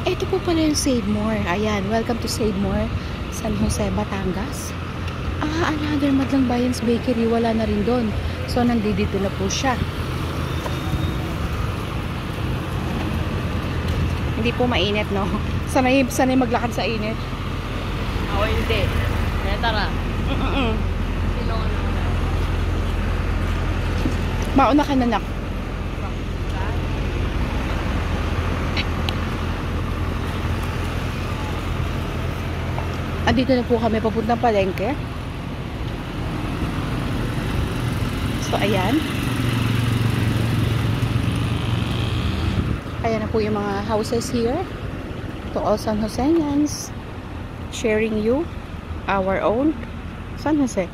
Ito po pala yung Save More. Ayan, welcome to Save More, San Jose, Batangas. Another Madlang Bayan's Bakery. Wala na rin doon. So, nandito na po siya. Hindi po mainit, no? Sanay maglakad sa init. Ako hindi. Tara. Sino ka na? Mauna ka na, nak. Andito na po kami papuntang palengke. So, ayan. Ayan na po yung mga houses here. To all San Joseñans. Sharing you our own San Jose.